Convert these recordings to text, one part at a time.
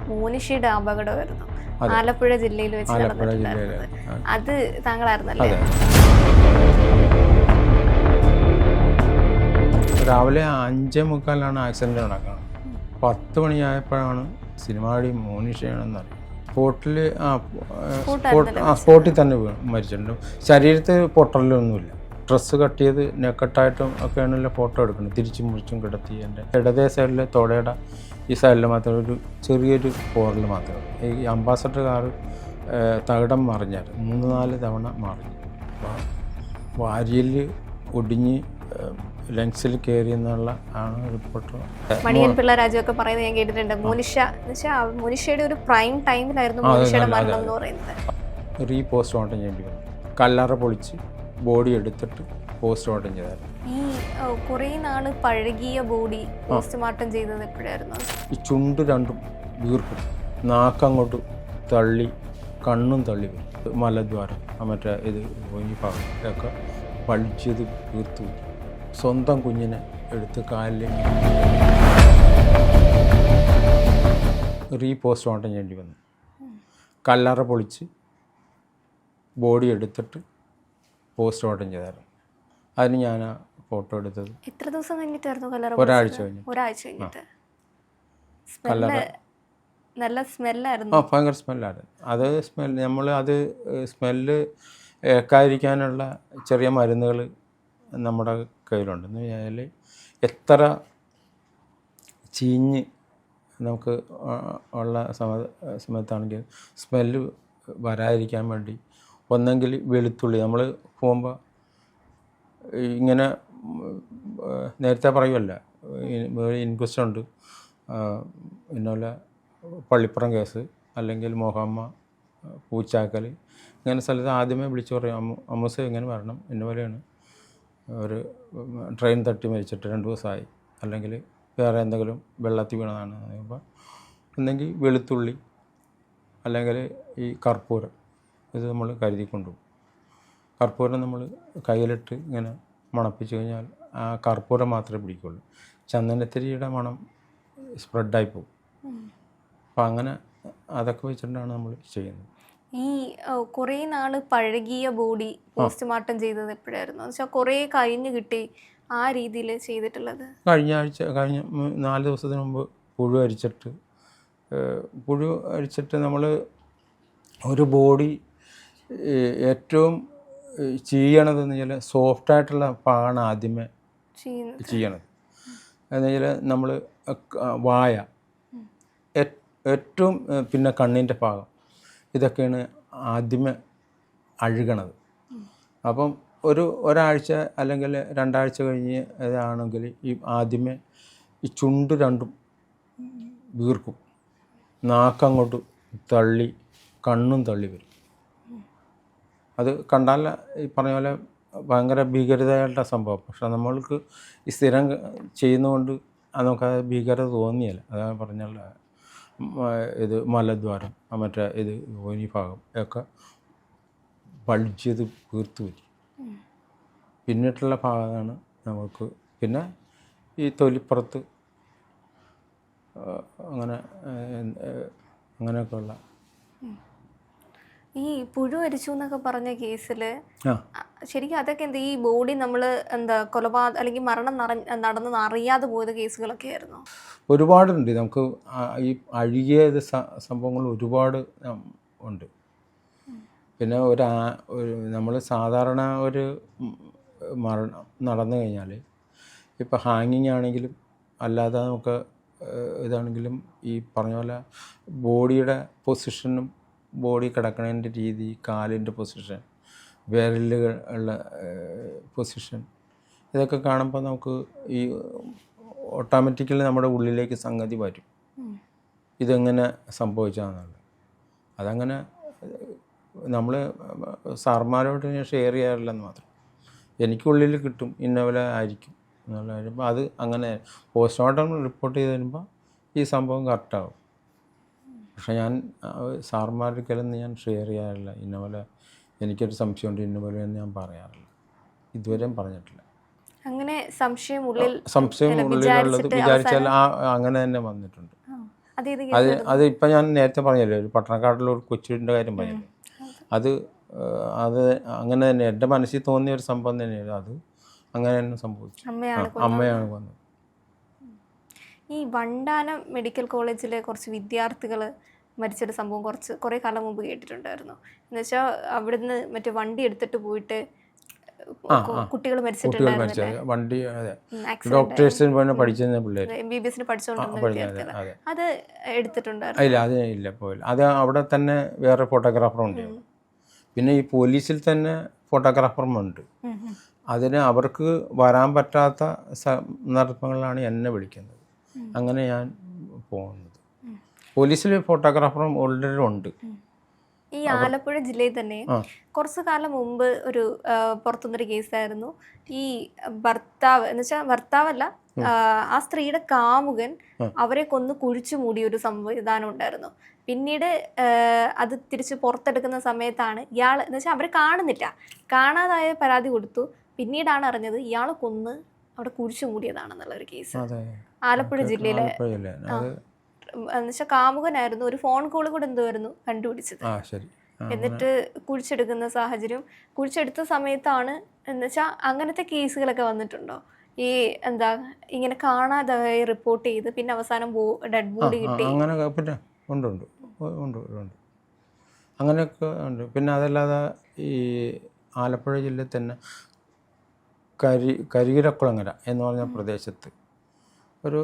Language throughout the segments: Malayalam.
മോനിഷയുടെ അപകടമായിരുന്നു ആലപ്പുഴ ജില്ലയിൽ വെച്ച് നടന്നിട്ടുണ്ടായിരുന്നത്. അത് താങ്കളായിരുന്നല്ലേ? രാവിലെ 5:45 ആക്സിഡൻറ്റ് നടക്കുന്നത്. 10 മണിയായപ്പോഴാണ് സിനിമാടി മോനിഷയാണെന്ന് അറിയാം. സ്പോട്ടിൽ തന്നെ മരിച്ചിട്ടുണ്ട്. ശരീരത്തിൽ പൊട്ടലൊന്നുമില്ല. ഡ്രസ്സ് കട്ടിയത് നെക്കട്ടായിട്ടും ഒക്കെയാണല്ലോ ഫോട്ടോ എടുക്കുന്നത്. തിരിച്ചും മുറിച്ചും കിടത്തി. എൻ്റെ ഇടതേ സൈഡിലെ തോടയുടെ ഈ സൈഡിൽ മാത്രം ഒരു ചെറിയൊരു പോറൽ മാത്രമേ. ഈ അംബാസഡർ കാറ് തകിടം മറിഞ്ഞായിരുന്നു. 3-4 തവണ മറിഞ്ഞു. വാരിയിൽ ഒടിഞ്ഞ് ലങ്സിൽ കയറി എന്നുള്ള ആണ് റിപ്പോർട്ട്. മണിയൻ പിള്ള രാജുവൊക്കെ പറയുന്നത് ഞാൻ കേട്ടിട്ടുണ്ട്. മോനിഷയുടെ ഒരു പ്രൈം ടൈമിലായിരുന്നു മോനിഷയുടെ മരണം എന്ന് പറയുന്നത്. പോസ്റ്റ്മോർട്ടം ചെയ്യേണ്ടി വന്നു. കല്ലറ പൊളിച്ച് ബോഡി എടുത്തിട്ട് പോസ്റ്റ്മോർട്ടം ചെയ്തായിരുന്നു. ഈ കുറേ നാള് പഴകിയ ബോഡി പോസ്റ്റ്മോർട്ടം ചെയ്തത് എപ്പോഴായിരുന്നു? ഈ ചുണ്ട് രണ്ടും വീർക്കും, നാക്കങ്ങോട്ട് തള്ളി, കണ്ണും തള്ളി വരും. മലദ്വാരം മറ്റേ ഇത് ഈ ഭാഗത്തൊക്കെ പഴിച്ചത് വീർത്തു. സ്വന്തം കുഞ്ഞിനെ എടുത്ത് കാലിൽ പോസ്റ്റ്മോർട്ടം ചെയ്യേണ്ടി വന്നു. കല്ലറ പൊളിച്ച് ബോഡി എടുത്തിട്ട് പോസ്റ്റ്മോർട്ടം ചെയ്തായിരുന്നു. അതിന് ഞാൻ ആ ഫോട്ടോ എടുത്തത്. എത്ര ദിവസം കഴിഞ്ഞിട്ടായിരുന്നു കല്ലറ? ഒരാഴ്ച കഴിഞ്ഞിട്ട്. നല്ല സ്മെല്ലായിരുന്നു. ഭയങ്കര സ്മെല്ലായിരുന്നു. അത് നമ്മൾ അത് സ്മെല്ല് ഏക്കാതിരിക്കാനുള്ള ചെറിയ മരുന്നുകൾ നമ്മുടെ കയ്യിലുണ്ട്. എന്ന് പറഞ്ഞാൽ എത്ര ചീഞ്ഞ് നമുക്ക് ഉള്ള സമയത്താണെങ്കിൽ സ്മെല്ല് വരാതിരിക്കാൻ വേണ്ടി ഒന്നെങ്കിൽ വെളുത്തുള്ളി, നമ്മൾ പോകുമ്പോൾ ഇങ്ങനെ നേരത്തെ പറയുമല്ല, ഇൻക്വസ്റ്റ് ഉണ്ട്, പിന്നല്ല പള്ളിപ്പുറം കേസ്, അല്ലെങ്കിൽ മോഹമ്മ പൂച്ചാക്കൽ, ഇങ്ങനെ സ്ഥലത്ത് ആദ്യമേ വിളിച്ചു പറയും, അമ്മൂസ് എങ്ങനെ വരണം, എന്നെ പോലെയാണ്, ഒരു ട്രെയിൻ തട്ടി മരിച്ചിട്ട് 2 ദിവസമായി, അല്ലെങ്കിൽ വേറെ എന്തെങ്കിലും വെള്ളത്തിൽ വീണതാണ്. അപ്പോൾ ഒന്നെങ്കിൽ വെളുത്തുള്ളി അല്ലെങ്കിൽ ഈ കർപ്പൂരം, ഇത് നമ്മൾ കരുതി കൊണ്ടുപോകും. കർപ്പൂരം നമ്മൾ കയ്യിലിട്ട് ഇങ്ങനെ മണപ്പിച്ച് കഴിഞ്ഞാൽ ആ കർപ്പൂരം മാത്രമേ പിടിക്കുള്ളൂ. ചന്ദനത്തിരിയുടെ മണം സ്പ്രെഡായി പോകും. അപ്പം അങ്ങനെ അതൊക്കെ വെച്ചിട്ടാണ് നമ്മൾ ചെയ്യുന്നത്. ഈ കുറേ നാള് പഴകിയ ബോഡി പോസ്റ്റ്മോർട്ടം ചെയ്തത് എപ്പോഴായിരുന്നു? എന്ന് വെച്ചാൽ കുറേ കഴിഞ്ഞ് കിട്ടി ആ രീതിയിൽ ചെയ്തിട്ടുള്ളത്? കഴിഞ്ഞ 4 ദിവസത്തിന് മുമ്പ് പുഴു അരിച്ചിട്ട് നമ്മൾ ഒരു ബോഡി ഏറ്റവും ചെയ്യണതെന്ന് വെച്ചാൽ സോഫ്റ്റായിട്ടുള്ള ഭാഗമാണ് ആദ്യമേ ചെയ്യണത്. എന്ന് വെച്ചാൽ നമ്മൾ വായ ഏറ്റവും, പിന്നെ കണ്ണിൻ്റെ ഭാഗം, ഇതൊക്കെയാണ് ആദ്യമേ അഴുകണത്. അപ്പം ഒരാഴ്ച അല്ലെങ്കിൽ 2 ആഴ്ച കഴിഞ്ഞ് ഇതാണെങ്കിൽ ഈ ആദ്യമേ ഈ ചുണ്ട് രണ്ടും വീർക്കും, നാക്കങ്ങോട്ട് തള്ളി, കണ്ണും തള്ളി വരും. അത് കണ്ടാൽ ഈ പറഞ്ഞ പോലെ ഭയങ്കര ഭീകരതയായിട്ടുള്ള സംഭവം. പക്ഷെ നമ്മൾക്ക് ഈ സ്ഥിരം ചെയ്യുന്നതുകൊണ്ട് നമുക്ക് ഭീകരത തോന്നിയല്ല. അതാണ് പറഞ്ഞുള്ള ഇത് മലദ്വാരം മറ്റേ ഇത് ഈ ഭാഗം ഒക്കെ പഴിച്ചത് വീർത്തു വരും. പിന്നിട്ടുള്ള ഭാഗമാണ് നമുക്ക്. പിന്നെ ഈ തൊലിപ്പുറത്ത് അങ്ങനെയൊക്കെയുള്ള ഈ പുഴു അരിച്ചു എന്നൊക്കെ പറഞ്ഞ കേസിൽ ശരിക്കും അതൊക്കെ എന്താ, ഈ ബോഡി നമ്മൾ കൊലപാതകം അല്ലെങ്കിൽ മരണം നടന്നെന്ന് അറിയാതെ പോയത് കേസുകളൊക്കെ ആയിരുന്നു? ഒരുപാടുണ്ട്. നമുക്ക് ഈ അഴുകിയ സംഭവങ്ങൾ ഒരുപാട് ഉണ്ട്. പിന്നെ നമ്മൾ സാധാരണ ഒരു മരണം നടന്നു കഴിഞ്ഞാൽ ഇപ്പോൾ ഹാങ്ങിങ് ആണെങ്കിലും അല്ലാതെ നമുക്ക് ഇതാണെങ്കിലും ഈ പറഞ്ഞ പോലെ ബോഡിയുടെ പൊസിഷനും ബോഡി കിടക്കുന്നതിൻ്റെ രീതി, കാലിൻ്റെ പൊസിഷൻ, വിരലുകളുള്ള പൊസിഷൻ, ഇതൊക്കെ കാണുമ്പോൾ നമുക്ക് ഈ ഓട്ടോമാറ്റിക്കലി നമ്മുടെ ഉള്ളിലേക്ക് സംഗതി വരും, ഇതെങ്ങനെ സംഭവിച്ചതെന്നുള്ളത്. അതങ്ങനെ നമ്മൾ സാർമാരോട് ഞാൻ ഷെയർ ചെയ്യാറില്ലെന്ന് മാത്രം. എനിക്കുള്ളിൽ കിട്ടും ഇന്ന പോലെ ആയിരിക്കും എന്നുള്ള കാര്യം. അത് അങ്ങനെ പോസ്റ്റ്മോർട്ടം റിപ്പോർട്ട് ചെയ്ത് വരുമ്പോൾ ഈ സംഭവം കറക്റ്റാകും. പക്ഷെ ഞാൻ സാർമാർക്കെല്ലാം ഞാൻ ഷെയർ ചെയ്യാറില്ല. ഇന്ന പോലെ എനിക്കൊരു സംശയമുണ്ട്, ഇന്ന പോലെ എന്ന് ഞാൻ പറയാറില്ല, ഇതുവരെയും പറഞ്ഞിട്ടില്ല. അങ്ങനെ സംശയം ഉള്ളിലുള്ളത് വിചാരിച്ചാൽ അങ്ങനെ തന്നെ വന്നിട്ടുണ്ട്. അതേത് അത് ഇപ്പം ഞാൻ നേരത്തെ പറഞ്ഞല്ലോ, ഒരു പട്ടണക്കാട്ടിലുള്ള ഒരു കൊച്ചിൻ്റെ കാര്യം പറഞ്ഞല്ലോ, അത് അങ്ങനെ തന്നെ എൻ്റെ മനസ്സിൽ തോന്നിയ ഒരു സംഭവം തന്നെയാണ്. അത് അങ്ങനെ തന്നെ സംഭവിച്ചു. അമ്മയാണ് കൊന്നത്. ഈ വണ്ടാനം മെഡിക്കൽ കോളേജിലെ കുറച്ച് വിദ്യാർത്ഥികൾ മരിച്ചൊരു സംഭവം കുറേ കാലം മുമ്പ് കേട്ടിട്ടുണ്ടായിരുന്നു. എന്നുവെച്ചാൽ അവിടുന്ന് മറ്റേ വണ്ടി എടുത്തിട്ട് പോയിട്ട് കുട്ടികൾ മരിച്ചിട്ടുണ്ടായിരുന്നു. വണ്ടി ഡോക്ടേഴ്സിന് പഠിച്ചിരുന്ന പിള്ളേർ, MBBS പഠിച്ചുകൊണ്ടിരുന്ന വിദ്യാർത്ഥികൾ അത് എടുത്തിട്ടുണ്ടായിരുന്നു. ഇല്ല, അത് ഇല്ല, പോയില്ല. അത് അവിടെ തന്നെ വേറെ ഫോട്ടോഗ്രാഫറുണ്ട്. പിന്നെ ഈ പോലീസിൽ തന്നെ ഫോട്ടോഗ്രാഫറുമുണ്ട്. അതിന് അവർക്ക് വരാൻ പറ്റാത്ത സന്ദർഭങ്ങളിലാണ് എന്നെ വിളിക്കുന്നത്. അങ്ങനെ ഞാൻ പോകുന്നത്. പോലീസിൽ ഫോട്ടോഗ്രാഫറും ഓൾറെഡി ഉണ്ട്. ഈ ആലപ്പുഴ ജില്ലയിൽ തന്നെ കുറച്ചു കാലം മുമ്പ് ഒരു പുറത്തുനിന്നൊരു കേസായിരുന്നു. ഈ ഭർത്താവ് എന്ന് വെച്ചാൽ ഭർത്താവല്ല, ആ സ്ത്രീയുടെ കാമുകൻ അവരെ കൊന്ന് കുഴിച്ചു മൂടിയ ഒരു സംവിധാനം ഉണ്ടായിരുന്നു. പിന്നീട് അത് തിരിച്ച് പുറത്തെടുക്കുന്ന സമയത്താണ് ഇയാൾ എന്ന് വെച്ചാൽ അവരെ കാണാതായ പരാതി കൊടുത്തു. പിന്നീടാണ് അറിഞ്ഞത് ഇയാളെ കൊന്ന് അവിടെ കുഴിച്ചു മൂടിയതാണെന്നുള്ള ഒരു കേസ് ആലപ്പുഴ ജില്ലയിലെ. എന്നുവെച്ചാൽ കാമുകനായിരുന്നു. ഒരു ഫോൺ കോൾ കൂടെ എന്തുവായിരുന്നു കണ്ടുപിടിച്ചത്. എന്നിട്ട് കുഴിച്ചെടുക്കുന്ന സാഹചര്യം, കുഴിച്ചെടുത്ത സമയത്താണ് എന്നുവെച്ചാൽ അങ്ങനത്തെ കേസുകളൊക്കെ വന്നിട്ടുണ്ടോ? ഈ ഇങ്ങനെ കാണാതായി റിപ്പോർട്ട് ചെയ്ത് പിന്നെ അവസാനം ഡെഡ് ബോഡി കിട്ടി. പിന്നെ ഉണ്ട് അങ്ങനെയൊക്കെ ഉണ്ട്. പിന്നെ അതല്ലാതെ ഈ ആലപ്പുഴ ജില്ലയിൽ തന്നെ കരികിരക്കുളങ്ങര എന്ന് പറഞ്ഞ പ്രദേശത്ത് ഒരു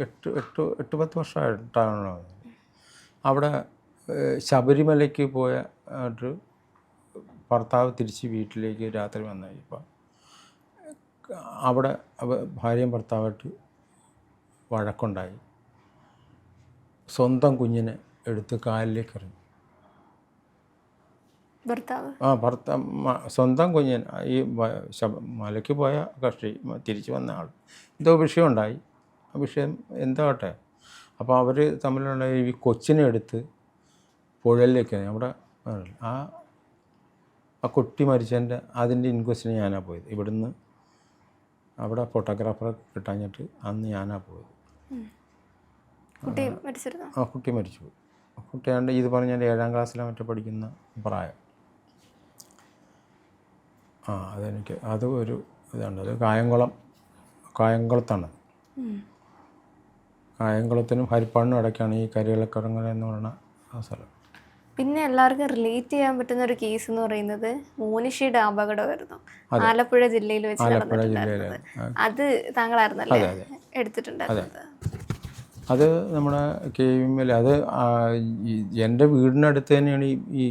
8-10 വർഷമായിട്ടാണ് അവിടെ ശബരിമലയ്ക്ക് പോയ ഒരു ഭർത്താവ് തിരിച്ച് വീട്ടിലേക്ക് രാത്രി വന്നപ്പോൾ അവിടെ ഭാര്യയും ഭർത്താവായിട്ട് വഴക്കുണ്ടായി. സ്വന്തം കുഞ്ഞിനെ എടുത്ത് കാലിലേക്ക് എറിഞ്ഞു. സ്വന്തം കുഞ്ഞിന് ഈ മലയ്ക്ക് പോയ കക്ഷി തിരിച്ചു വന്ന ആൾ എന്തോ വിഷയമുണ്ടായി. ആ വിഷയം എന്താകട്ടെ, അപ്പോൾ അവർ തമ്മിലുള്ള ഈ കൊച്ചിനെ എടുത്ത് പുഴയിലേക്ക് അവിടെ ആ കുട്ടി മരിച്ചതിൻ്റെ അതിൻ്റെ ഇൻക്വസ്റ്റിന് ഞാനാണ് പോയത്. ഇവിടുന്ന് അവിടെ ഫോട്ടോഗ്രാഫറെ കിട്ടാഞ്ഞിട്ട് അന്ന് ഞാനാണ് പോയത്. കുട്ടി മരിച്ചുപോയി. കുട്ടിയാണ്ട് ഇത് പറഞ്ഞ 7ാം ക്ലാസ്സിലെ മറ്റേ പഠിക്കുന്ന പ്രായം. അതെനിക്ക് അത് ഒരു ഇതാണ്. അത് കായംകുളത്താണ്. കായംകുളത്തിനും ഹരിപ്പാടിനും ഇടയ്ക്കാണ് ഈ കരികിരക്കുളങ്ങര എന്ന് പറയുന്ന ആ സ്ഥലം. പിന്നെ എല്ലാവർക്കും റിലേറ്റ് ചെയ്യാൻ പറ്റുന്ന ഒരു കേസ് എന്ന് പറയുന്നത് മോനിഷയുടെ അപകടമായിരുന്നു. ആലപ്പുഴ ജില്ലയിൽ വെച്ച് നടന്നിട്ടുണ്ടായിരുന്നത്. അത് താങ്കളായിരുന്നല്ലേ എടുത്തിട്ടുണ്ടായിരുന്നത്? അത് നമ്മുടെ KVML, അത് എൻ്റെ വീടിനടുത്ത് തന്നെയാണ് ഈ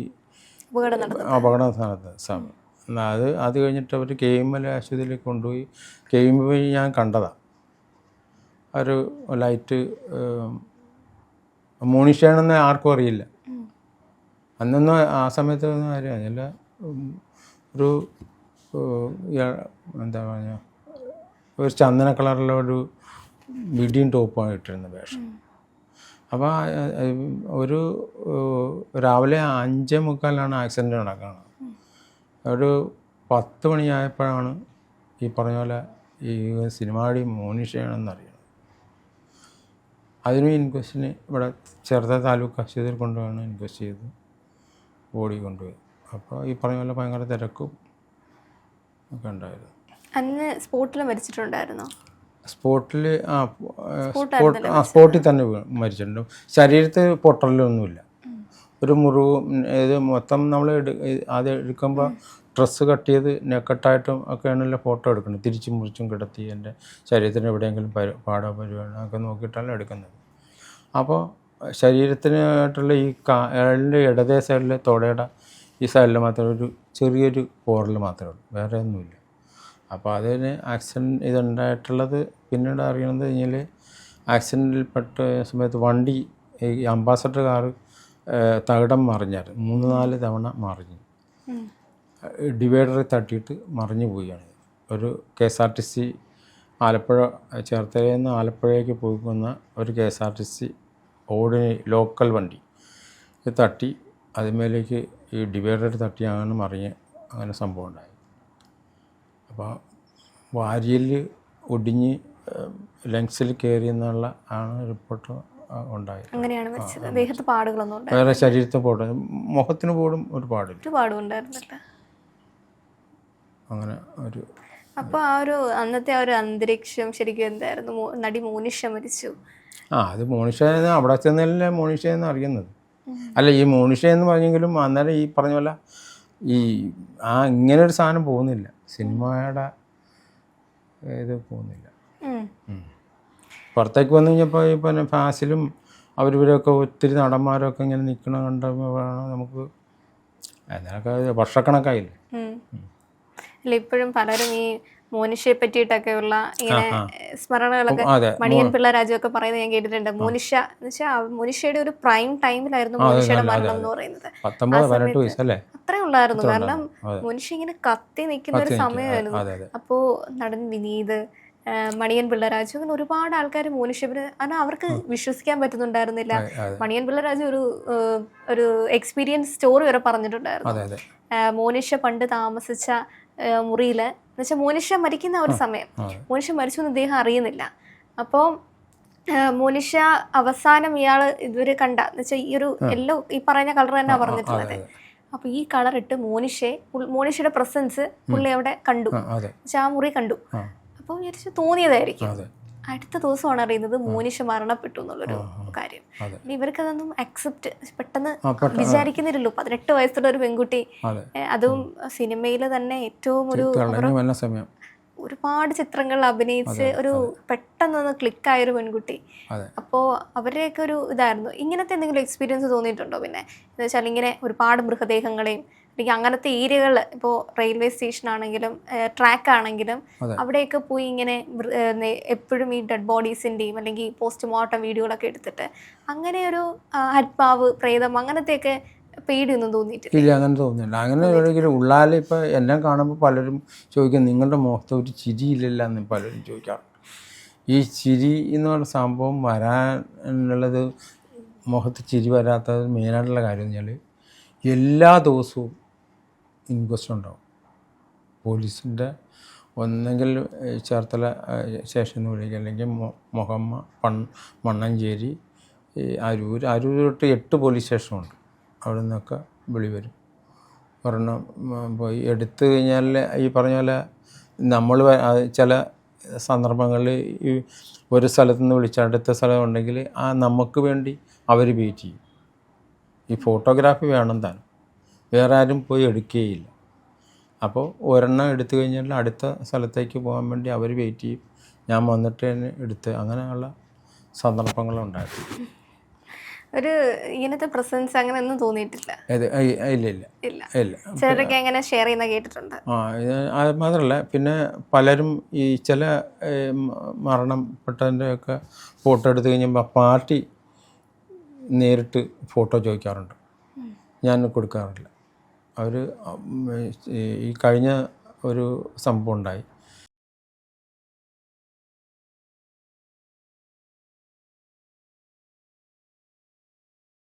അപകടം നടന്നത്. അത് കഴിഞ്ഞിട്ട് അവർ KVML ആശുപത്രിയിലേക്ക് കൊണ്ടുപോയി. KVML ഞാൻ കണ്ടതാണ്. ഒരു ലൈറ്റ് മോണിഷയാണെന്ന് ആർക്കും അറിയില്ല. അന്നൊന്നും ആ സമയത്ത് ഒന്നും അറിയില്ല. ഒരു എന്താ പറഞ്ഞ ഒരു ചന്ദന കളറിലുള്ള ഒരു മിഡിയും ടോപ്പാണ് ഇട്ടിരുന്ന വേഷം. അപ്പോൾ ഒരു രാവിലെ 5:45 ആക്സിഡൻറ്റ് നടക്കുന്നത്. ഒരു 10 മണിയായപ്പോഴാണ് ഈ പറഞ്ഞ പോലെ ഈ സിനിമാടി മോനിഷയാണെന്നറിയണം. അതിനും ഇൻക്വസ്റ്റിന് ഇവിടെ ചെറുത താലൂക്ക് ആശുപത്രിയിൽ കൊണ്ടുപോയാണ് ഇൻക്വസ്റ്റ് ചെയ്ത് ബോഡി കൊണ്ടുപോയി. അപ്പോൾ ഈ പറഞ്ഞ പോലെ ഭയങ്കര തിരക്കും ഒക്കെ ഉണ്ടായിരുന്നു. അന്ന് സ്പോട്ടിൽ മരിച്ചിട്ടുണ്ടായിരുന്നോ? സ്പോട്ടിൽ സ്പോട്ടിൽ തന്നെ മരിച്ചിട്ടുണ്ട്. ശരീരത്തിൽ പൊട്ടലൊന്നുമില്ല. ഒരു മുറിവ് ഇത് മൊത്തം നമ്മൾ ആദ്യം എടുക്കുമ്പോൾ ഡ്രസ്സ് കട്ട് ചെയ്ത് നെക്കട്ടായിട്ടും ഒക്കെയാണല്ലോ ഫോട്ടോ എടുക്കുന്നത്. തിരിച്ചും മുറിച്ചും കിടത്തി എൻ്റെ ശരീരത്തിന് എവിടെയെങ്കിലും പാടോ പരിപാടി ഒക്കെ നോക്കിയിട്ടാണ് എടുക്കുന്നത്. അപ്പോൾ ശരീരത്തിനായിട്ടുള്ള ഈ കാലിൻ്റെ ഇടതേ സൈഡിലെ തോടയുടെ ഈ സൈഡിൽ മാത്രമേ ഒരു ചെറിയൊരു പോറൽ മാത്രമേ ഉള്ളൂ, വേറെ ഒന്നുമില്ല. അപ്പോൾ അതിന് ആക്സിഡൻറ്റ് ഇതുണ്ടായിട്ടുള്ളത് പിന്നീട് അറിയണത് കഴിഞ്ഞാൽ ആക്സിഡൻറ്റിൽപ്പെട്ട സമയത്ത് വണ്ടി ഈ അംബാസഡർ കാറ് തകിടം മറിഞ്ഞായിരുന്നു. 3-4 തവണ മറിഞ്ഞു. ഡിവൈഡറിൽ തട്ടിയിട്ട് മറിഞ്ഞു പോവുകയാണ്. ഒരു KSRTC ആലപ്പുഴ ചേർത്തലയിൽ നിന്ന് ആലപ്പുഴയ്ക്ക് പോകുന്ന ഒരു KSRTC ലോക്കൽ വണ്ടി ഇത് തട്ടി അതിന്മേലേക്ക് ഈ ഡിവൈഡർ തട്ടി അങ്ങനെ മറിഞ്ഞ് അങ്ങനെ സംഭവം ഉണ്ടായി. അപ്പോൾ വാരിയിൽ ഒടിഞ്ഞ് ലങ്സിൽ കയറി എന്നുള്ള ആണ് റിപ്പോർട്ട് ഉണ്ടായി. അങ്ങനെയാണ് മരിച്ചത്. ദേഹത്ത് പാടുകളൊന്നും ഉണ്ടായി? വേറെ ശരീരത്തെ പോടും, മുഖത്തിന് പോലും ഒരു പാടില്ല. ഒരു പാടും ഉണ്ടായിരുന്നില്ല. അങ്ങനെ ഒരു അപ്പോൾ ആ ഒരു അന്നത്തെ ആ ഒരു അന്തരീക്ഷം ശരിക്കും എന്തായിരുന്നു? നടി മോനിഷ മരിച്ചു. അത് മോണിഷ അവിടെ ചെന്നല്ലേ മോണിഷ എന്ന് അറിയുന്നത്. അല്ല, ഈ മോണിഷ എന്ന് പറഞ്ഞെങ്കിലും അന്നേരം ഈ പറഞ്ഞ പോലെ ഈ ഇങ്ങനൊരു സാധനം പോകുന്നില്ല, സിനിമയുടെ ഇത് പോകുന്നില്ല. പുറത്തേക്ക് വന്നു കഴിഞ്ഞപ്പോൾ ഈ പിന്നെ ഫാസിലും അവരിവരൊക്കെ ഒത്തിരി നടന്മാരൊക്കെ ഇങ്ങനെ നിൽക്കണ കണ്ടപ്പോഴാണ് നമുക്ക്, അതിനൊക്കെ വർഷക്കണക്കായില്ലേ. അല്ല, ഇപ്പോഴും പലരും ഈ മോനിഷയെ പറ്റിയിട്ടൊക്കെയുള്ള ഇങ്ങനെ സ്മരണകളൊക്കെ മണിയൻ പിള്ള രാജുവൊക്കെ പറയുന്നത് ഞാൻ കേട്ടിട്ടുണ്ട്. മോനിഷ എന്ന് വെച്ചാൽ മോനിഷയുടെ ഒരു പ്രൈം ടൈമിലായിരുന്നു മോനിഷയുടെ മരണം എന്ന് പറയുന്നത്. 18 വയസ്സല്ലേ അത്രേ ഉള്ളായിരുന്നു. കാരണം മോനിഷ ഇങ്ങനെ കത്തി നിൽക്കുന്ന ഒരു സമയമായിരുന്നു. അപ്പോൾ നടൻ വിനീത്, മണിയൻ പിള്ളരാജു, അങ്ങനെ ഒരുപാട് ആൾക്കാർ മോനിഷന്, കാരണം അവർക്ക് വിശ്വസിക്കാൻ പറ്റുന്നുണ്ടായിരുന്നില്ല. മണിയൻ പിള്ളരാജു ഒരു എക്സ്പീരിയൻസ് സ്റ്റോറി വരെ പറഞ്ഞിട്ടുണ്ടായിരുന്നു. മോനിഷ പണ്ട് താമസിച്ച മുറിയിൽ എന്ന് വെച്ചാൽ മോനിഷ മരിക്കുന്ന ഒരു സമയം, മോനിഷ മരിച്ചു എന്ന് ഇദ്ദേഹം അറിയുന്നില്ല. അപ്പോൾ മോനിഷ അവസാനം ഇയാള് ഇതുവരെ കണ്ട എന്ന് വെച്ചാൽ ഈ ഒരു യെല്ലോ ഈ പറഞ്ഞ കളർ തന്നെ പറഞ്ഞിട്ടുള്ളത്. അപ്പൊ ഈ കളർ ഇട്ട് മോനിഷയുടെ പ്രസൻസ് പുള്ളി അവിടെ കണ്ടു, ആ മുറി കണ്ടു. അപ്പോൾ വിചാരിച്ചു തോന്നിയതായിരിക്കും. അടുത്ത ദിവസമാണ് അറിയുന്നത് മോനിഷ മരണപ്പെട്ടു എന്നുള്ളൊരു കാര്യം. ഇവർക്കതൊന്നും അക്സെപ്റ്റ് പെട്ടെന്ന് വിചാരിക്കുന്നില്ലല്ലോ. 18 വയസ്സുള്ള ഒരു പെൺകുട്ടി, അതും സിനിമയിൽ തന്നെ ഏറ്റവും ഒരുപാട് ചിത്രങ്ങൾ അഭിനയിച്ച് ഒരു പെട്ടെന്നൊന്ന് ക്ലിക്കായൊരു പെൺകുട്ടി. അപ്പോൾ അവരുടെയൊക്കെ ഒരു ഇതായിരുന്നു. ഇങ്ങനത്തെ എന്തെങ്കിലും എക്സ്പീരിയൻസ് തോന്നിയിട്ടുണ്ടോ? പിന്നെ എന്ന് വെച്ചാൽ ഇങ്ങനെ ഒരുപാട് മൃതദേഹങ്ങളെയും അല്ലെങ്കിൽ അങ്ങനത്തെ ഏരിയകളിൽ, ഇപ്പോൾ റെയിൽവേ സ്റ്റേഷൻ ആണെങ്കിലും ട്രാക്ക് ആണെങ്കിലും അവിടെയൊക്കെ പോയി ഇങ്ങനെ എപ്പോഴും ഈ ഡെഡ് ബോഡീസിൻ്റെയും അല്ലെങ്കിൽ പോസ്റ്റ്മോർട്ടം വീഡിയോകളൊക്കെ എടുത്തിട്ട് അങ്ങനെ ഒരു ആത്മാവ്, പ്രേതം അങ്ങനത്തെയൊക്കെ പേടിയൊന്നും തോന്നിയിട്ടില്ല? ഇല്ല, അങ്ങനെ തോന്നുന്നില്ല. അങ്ങനെ എവിടെയെങ്കിലും ഉള്ളാൽ ഇപ്പോൾ എന്നെ കാണുമ്പോൾ പലരും ചോദിക്കും, നിങ്ങളുടെ മുഖത്ത് ഒരു ചിരിയില്ലല്ല എന്ന് പലരും ചോദിക്കാറുണ്ട്. ഈ ചിരി എന്ന് പറഞ്ഞ സംഭവം വരാനുള്ളത്, മുഖത്ത് ചിരി വരാത്തത് മെയിനായിട്ടുള്ള കാര്യം എന്ന് വെച്ചാൽ എല്ലാ ദിവസവും ഇൻക്വസ്റ്റ് ഉണ്ടാവും. പോലീസിൻ്റെ ഒന്നെങ്കിൽ ചേർത്തല സ്റ്റേഷനിൽ വിളിക്കുക, അല്ലെങ്കിൽ മുഹമ്മ, മണ്ണഞ്ചേരി, അരൂർ തൊട്ട് 8 പോലീസ് സ്റ്റേഷനുണ്ട്. അവിടെ നിന്നൊക്കെ വിളി വരും. ഒരെണ്ണം പോയി എടുത്തു കഴിഞ്ഞാൽ ഈ പറഞ്ഞ പോലെ നമ്മൾ ചില സന്ദർഭങ്ങളിൽ ഈ ഒരു സ്ഥലത്തു നിന്ന് വിളിച്ച അടുത്ത സ്ഥലം ഉണ്ടെങ്കിൽ നമുക്ക് വേണ്ടി അവർ വെയിറ്റ് ചെയ്യും. ഈ ഫോട്ടോഗ്രാഫി വേണം താനും, വേറെ ആരും പോയി എടുക്കുകയില്ല. അപ്പോൾ ഒരെണ്ണം എടുത്തു കഴിഞ്ഞാൽ അടുത്ത സ്ഥലത്തേക്ക് പോകാൻ വേണ്ടി അവർ വെയിറ്റ് ചെയ്യും. ഞാൻ വന്നിട്ട് തന്നെ എടുത്ത്, അങ്ങനെയുള്ള സന്ദർഭങ്ങളുണ്ടായിരുന്നു. ഒരു ഇങ്ങനത്തെ പ്രസൻസ് അങ്ങനെ ഒന്നും തോന്നിയിട്ടില്ല? ഇല്ല. ചിലരൊക്കെ അങ്ങനെ ഷെയർ ചെയ്യുന്ന കേട്ടിട്ടുണ്ട്. അത് മാത്രമല്ല, പിന്നെ പലരും ഈ ചില മരണപ്പെട്ടതിൻ്റെയൊക്കെ ഫോട്ടോ എടുത്തു കഴിയുമ്പോൾ പാർട്ടി നേരിട്ട് ഫോട്ടോ ചോദിക്കാറുണ്ട്. ഞാൻ കൊടുക്കാറില്ല. അവർ ഈ കഴിഞ്ഞ ഒരു സംഭവം ഉണ്ടായി.